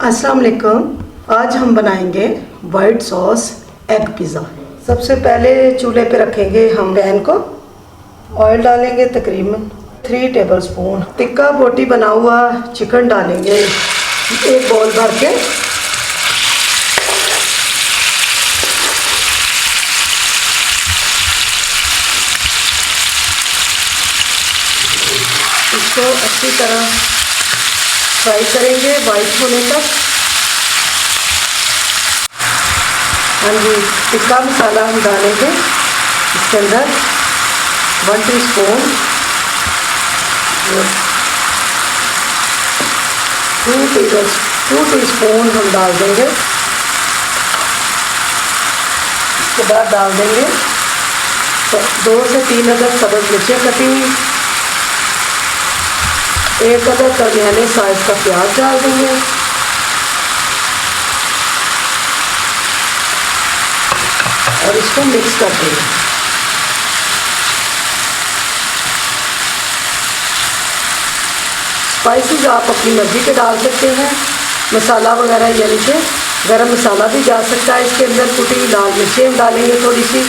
अस्सलाम वालेकुम। आज हम बनाएंगे वाइट सॉस एग पिज़्ज़ा। सबसे पहले चूल्हे पे रखेंगे हम पैन को। ऑयल डालेंगे तकरीबन 3 टेबलस्पून। टिक्का बोटी बना हुआ चिकन डालेंगे एक बाउल भर के। इसको अच्छी तरह फ्राई करेंगे वाइट होने तक। हाँ जी, टिक्का मसाला हम डालेंगे इसके अंदर 1 टीस्पून, 2 टीस्पून हम डाल देंगे। इसके बाद डाल देंगे 2 से 3 अदद सब्ज़ मिर्चें कटी हुई, 1 अदद दरमियाने साइज़ का प्याज डाल देंगे। और इसको मिक्स कर देंगे। स्पाइसेस आप अपनी मर्ज़ी के डाल सकते हैं। मसाला वगैरह यानी कि गरम मसाला भी जा सकता है इसके अंदर। कुटी लाल मिर्चें डालेंगे थोड़ी सी।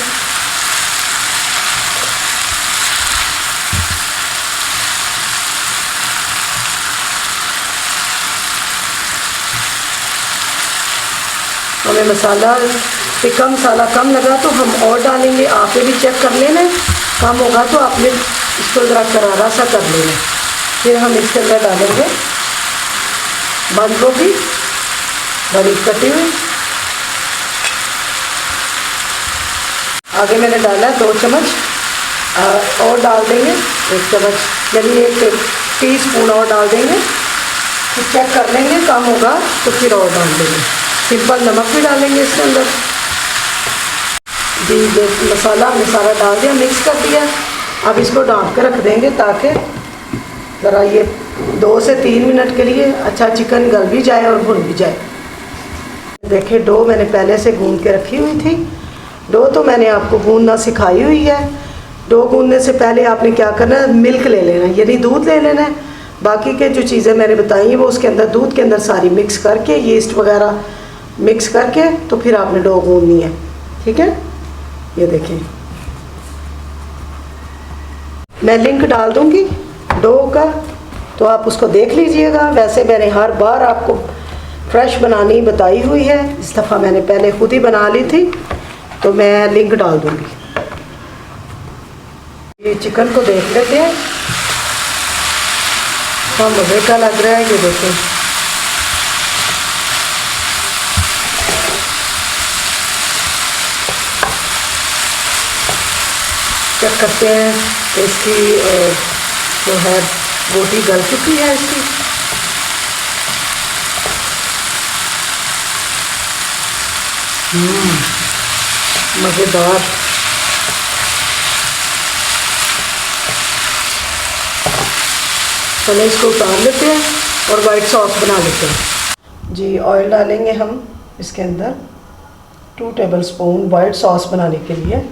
हमें मसाला टिक्का मसाला कम लगा तो हम और डालेंगे। आप ये भी चेक कर लेना, कम होगा तो आपने इसको ज़रा करारा सा कर लेना। फिर हम इसके अंदर डालेंगे बंद गोभी बड़ी कटी हुई। आगे मैंने डाला 2 चम्मच और डाल देंगे 1 चम्मच, यानी 1 टीस्पून और डाल देंगे। फिर चेक कर लेंगे, कम होगा तो फिर और डाल देंगे। सिंपल नमक भी डालेंगे इसके अंदर। जी मसाला हमने सारा डाल दिया, मिक्स कर दिया। अब इसको ढाँप के रख देंगे ताकि ज़रा ये 2 से 3 मिनट के लिए अच्छा चिकन गल भी जाए और भुन भी जाए। देखिए डो मैंने पहले से गूंद के रखी हुई थी। डो तो मैंने आपको गूंदना सिखाई हुई है। डो गूंदने से पहले आपने क्या करना है, मिल्क ले लेना है, यानी दूध ले लेना है। बाकी के जो चीज़ें मैंने बताई हैं वो उसके अंदर दूध के अंदर सारी मिक्स करके, यीस्ट वगैरह मिक्स करके तो फिर आपने डो गूंदनी है। ठीक है, ये देखें मैं लिंक डाल दूंगी डो का, तो आप उसको देख लीजिएगा। वैसे मैंने हर बार आपको फ्रेश बनानी बताई हुई है, इस दफ़ा मैंने पहले खुद ही बना ली थी तो मैं लिंक डाल दूंगी। ये चिकन को देख लेते हैं, हाँ मज़े का लग रहा है। ये देखें चेक करते हैं कि इसकी जो है बोटी गल चुकी है इसकी। मज़ेदार। चलो इसको उतार लेते हैं और वाइट सॉस बना लेते हैं। जी ऑयल डालेंगे हम इसके अंदर 2 टेबलस्पून वाइट सॉस बनाने के लिए।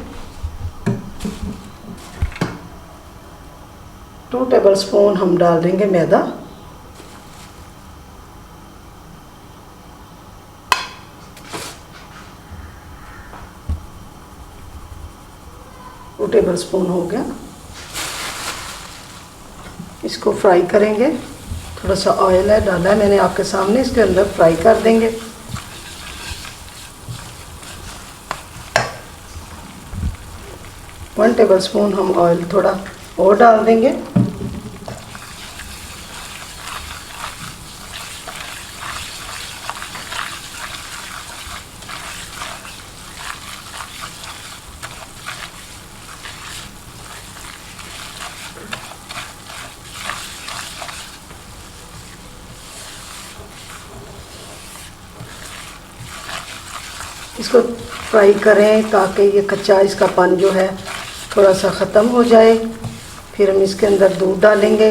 2 टेबलस्पून हम डाल देंगे मैदा। टू टेबलस्पून हो गया। इसको फ्राई करेंगे। थोड़ा सा ऑयल है डाला है मैंने आपके सामने, इसके अंदर फ्राई कर देंगे। वन टेबलस्पून हम ऑयल थोड़ा और डाल देंगे। इसको फ्राई करें ताकि ये कच्चा इसका पानी जो है थोड़ा सा ख़त्म हो जाए। फिर हम इसके अंदर दूध डालेंगे।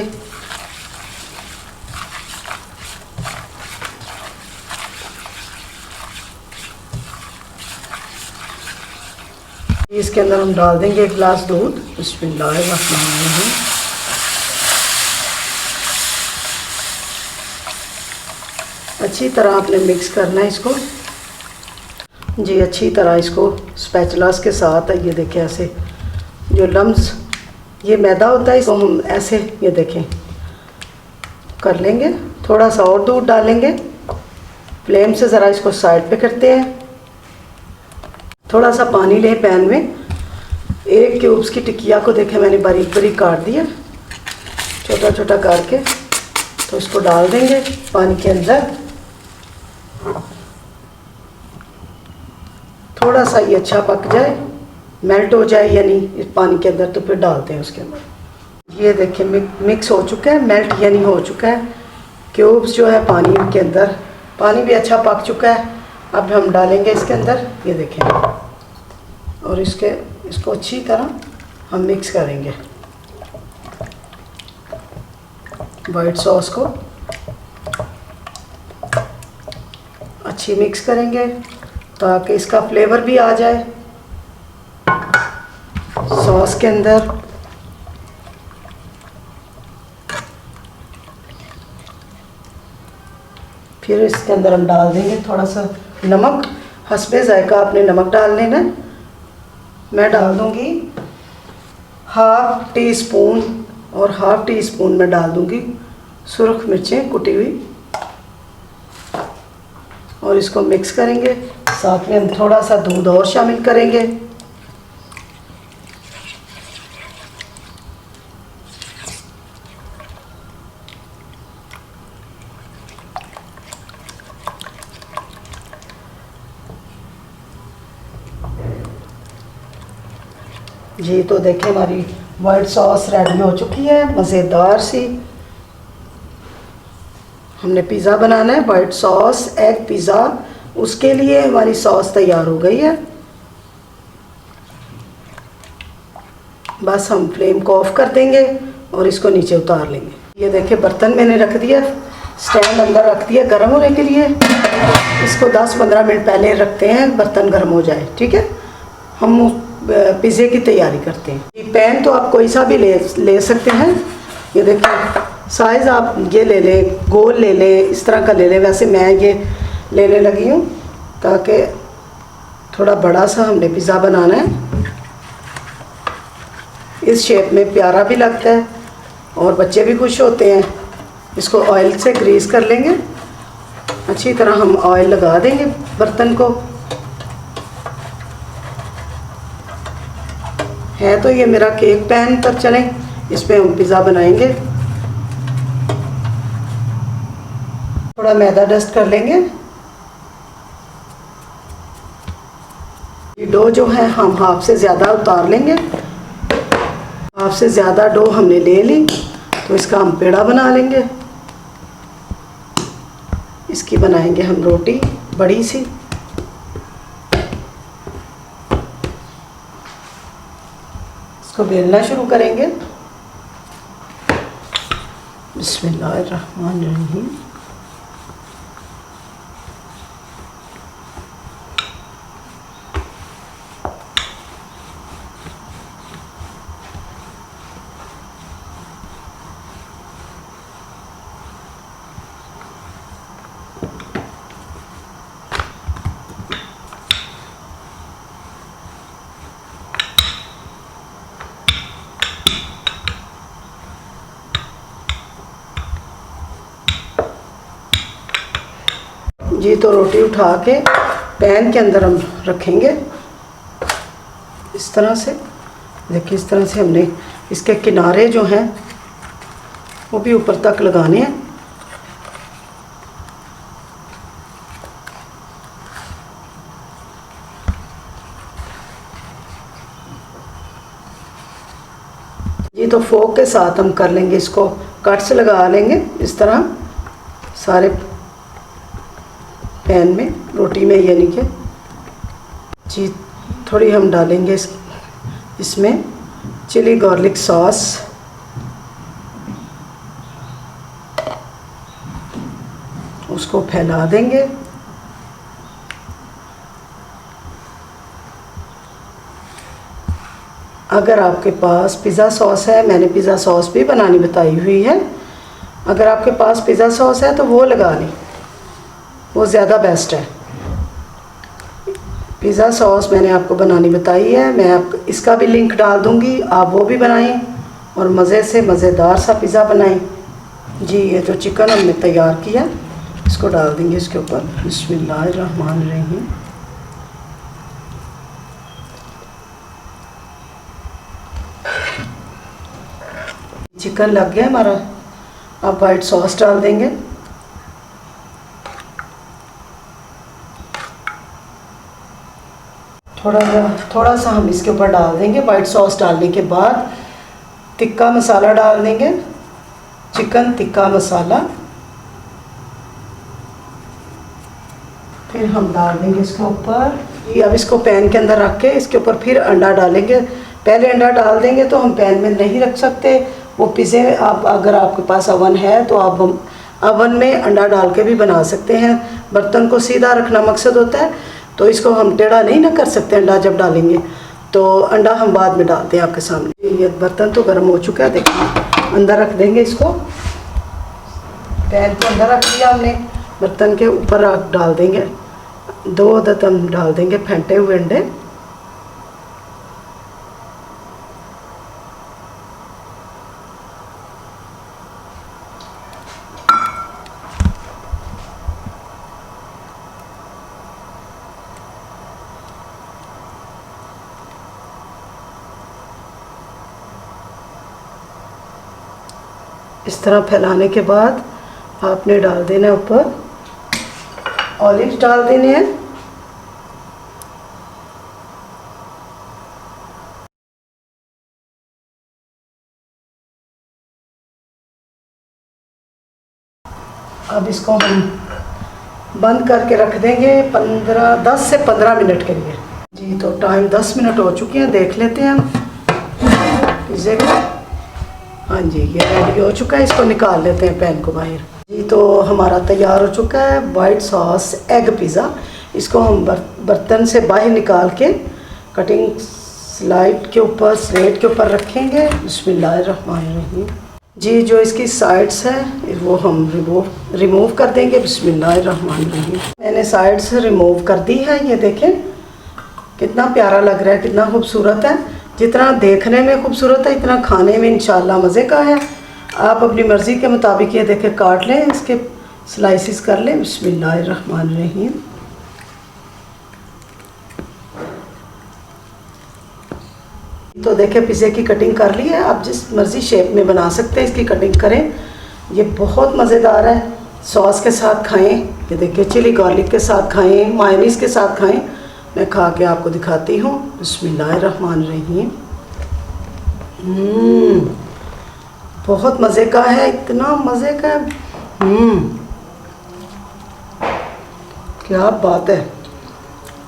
इसके अंदर हम डाल देंगे 1 गिलास दूध। बिस्मिल्लाहिर्रहमानिर्रहीम। अच्छी तरह आपने मिक्स करना है इसको जी। अच्छी तरह इसको स्पैचुलास के साथ, ये देखें ऐसे जो लम्स, ये मैदा होता है, इसको हम ऐसे ये देखें कर लेंगे। थोड़ा सा और दूध डालेंगे, फ्लेम से ज़रा इसको साइड पे करते हैं। थोड़ा सा पानी लें पैन में। एक क्यूब्स की टिकिया को देखें मैंने बारीक बारीक काट दिया, छोटा छोटा करके, तो इसको डाल देंगे पानी के अंदर। थोड़ा सा ये अच्छा पक जाए, मेल्ट हो जाए यानी इस पानी के अंदर, तो फिर डालते हैं उसके अंदर। ये देखिए मिक्स हो चुका है, मेल्ट यानी हो चुका है क्यूब्स जो है पानी के अंदर। पानी भी अच्छा पक चुका है। अब हम डालेंगे इसके अंदर, ये देखें, और इसको अच्छी तरह हम मिक्स करेंगे वाइट सॉस को। अच्छी मिक्स करेंगे ताकि इसका फ्लेवर भी आ जाए सॉस के अंदर। फिर इसके अंदर हम डाल देंगे थोड़ा सा नमक, हस्बे जायका आपने नमक डाल लेना। मैं डाल दूंगी हाफ टी स्पून, और हाफ टी स्पून में डाल दूंगी सुरख मिर्चें कुटी हुई, और इसको मिक्स करेंगे। साथ में हम थोड़ा सा दूध और शामिल करेंगे। जी तो देखें हमारी वाइट सॉस रेडी हो चुकी है, मज़ेदार सी। हमने पिज़्ज़ा बनाना है, वाइट सॉस एग पिज़्ज़ा, उसके लिए हमारी सॉस तैयार हो गई है। बस हम फ्लेम को ऑफ कर देंगे और इसको नीचे उतार लेंगे। ये देखिए बर्तन मैंने रख दिया, स्टैंड अंदर रख दिया गर्म होने के लिए। इसको 10-15 मिनट पहले रखते हैं, बर्तन गर्म हो जाए, ठीक है। हम पिज़्ज़े की तैयारी करते हैं। पैन तो आप कोई सा भी ले सकते हैं। ये देखिए साइज़ आप ये ले लें, गोल ले लें, इस तरह का ले लें। वैसे मैं ये लेने लगी हूँ ताकि थोड़ा बड़ा सा हमने पिज़्ज़ा बनाना है। इस शेप में प्यारा भी लगता है और बच्चे भी खुश होते हैं। इसको ऑयल से ग्रीस कर लेंगे, अच्छी तरह हम ऑयल लगा देंगे बर्तन को। है तो ये मेरा केक पैन पर चले, इस पर हम पिज़्ज़ा बनाएंगे। थोड़ा मैदा डस्ट कर लेंगे। ये डो जो है हम हाफ से ज़्यादा उतार लेंगे। हाफ से ज़्यादा डो हमने ले ली, तो इसका हम पेड़ा बना लेंगे। इसकी बनाएंगे हम रोटी बड़ी सी। इसको बेलना शुरू करेंगे। बिस्मिल्लाहिर्रहमानिर्रहीम। जी तो रोटी उठा के पैन के अंदर हम रखेंगे इस तरह से। देखिए इस तरह से हमने इसके किनारे जो हैं वो भी ऊपर तक लगाने हैं। ये तो फोक के साथ हम कर लेंगे, इसको कट्स लगा लेंगे इस तरह सारे पैन में, रोटी में, यानी कि जी थोड़ी हम डालेंगे इसमें चिली गार्लिक सॉस। उसको फैला देंगे। अगर आपके पास पिज़्ज़ा सॉस है, मैंने पिज़्ज़ा सॉस भी बनानी बताई हुई है, अगर आपके पास पिज़्ज़ा सॉस है तो वो लगा लें। वो ज़्यादा बेस्ट है। पिज़्ज़ा सॉस मैंने आपको बनानी बताई है, मैं आपको इसका भी लिंक डाल दूँगी, आप वो भी बनाएं और मज़े से मज़ेदार सा पिज़्ज़ा बनाएं। जी ये जो चिकन हमने तैयार किया इसको डाल देंगे इसके ऊपर। बिस्मिल्लाहिर्रहमानिर्रहीम। चिकन लग गया हमारा, अब वाइट सॉस डाल देंगे। थोड़ा सा हम इसके ऊपर डाल देंगे। वाइट सॉस डालने के बाद टिक्का मसाला डाल देंगे, चिकन टिक्का मसाला। फिर हम डाल देंगे इसके ऊपर, ये अब इसको पैन के अंदर रख के इसके ऊपर फिर अंडा डालेंगे। पहले अंडा डाल देंगे तो हम पैन में नहीं रख सकते वो पिज़्ज़े। आप अगर आपके पास अवन है तो आप अवन में अंडा डाल के भी बना सकते हैं। बर्तन को सीधा रखना मकसद होता है, तो इसको हम टेढ़ा नहीं ना कर सकते अंडा जब डालेंगे, तो अंडा हम बाद में डालते हैं आपके सामने। ये बर्तन तो गर्म हो चुका है, देखिए अंदर रख देंगे इसको। पैन के अंदर रख दिया हमने, बर्तन के ऊपर डाल देंगे 2 अदद हम डाल देंगे फेंटे हुए अंडे। इस तरह फैलाने के बाद आपने डाल देना ऊपर ऑलिव डाल देने हैं। अब इसको हम बंद करके रख देंगे 10 से 15 मिनट के लिए। जी तो टाइम 10 मिनट हो चुके हैं, देख लेते हैं हम पिज़्ज़े को। हाँ जी ये रेडी हो चुका है, इसको निकाल लेते हैं पैन को बाहर। जी तो हमारा तैयार हो चुका है वाइट सॉस एग पिज़्ज़ा। इसको हम बर्तन से बाहर निकाल के कटिंग स्लाइड के ऊपर स्लेट के ऊपर रखेंगे। बिस्मिल्लाहिर्रहमानिर्रहीम। जी जो इसकी साइड्स हैं वो हम रिमूव कर देंगे। बिस्मिल्लाहिर्रहमानिर्रहीम। मैंने साइड से रिमूव कर दी है, ये देखें कितना प्यारा लग रहा है, कितना खूबसूरत है। जितना देखने में खूबसूरत है इतना खाने में इंशाल्लाह मज़े का है। आप अपनी मर्ज़ी के मुताबिक ये देखें काट लें, इसके स्लाइसिस कर लें। बिस्मिल्लाहिर्रहमानिर्रहीम। तो देखें पिज़्ज़े की कटिंग कर ली है, आप जिस मर्ज़ी शेप में बना सकते हैं इसकी कटिंग करें। ये बहुत मज़ेदार है, सॉस के साथ खाएं। ये देखिए चिली गार्लिक के साथ खाएं, मायोनीज़ के साथ खाएं। मैं खा के आपको दिखाती हूँ। बिस्मिल्लाहिर्रहमानिर्रहीम। बहुत मज़े का है, इतना मज़े का है। क्या बात है,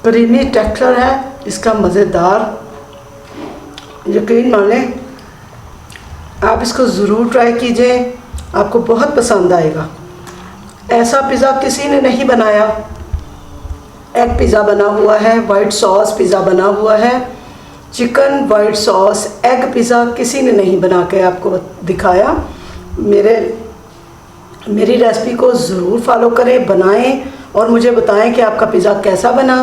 क्रीमी टेक्सचर है इसका, मज़ेदार। यकीन माने आप इसको ज़रूर ट्राई कीजिए, आपको बहुत पसंद आएगा। ऐसा पिज़्ज़ा किसी ने नहीं बनाया। एग पिज़्ज़ा बना हुआ है, वाइट सॉस पिज़्ज़ा बना हुआ है, chicken white sauce egg pizza किसी ने नहीं बना के आपको दिखाया। मेरी रेसिपी को ज़रूर फॉलो करें, बनाएं और मुझे बताएं कि आपका पिज़्ज़ा कैसा बना।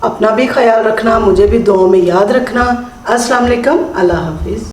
अपना भी ख्याल रखना, मुझे भी दुआओं में याद रखना। अस्सलाम वालेकुम, अल्लाह हाफिज़।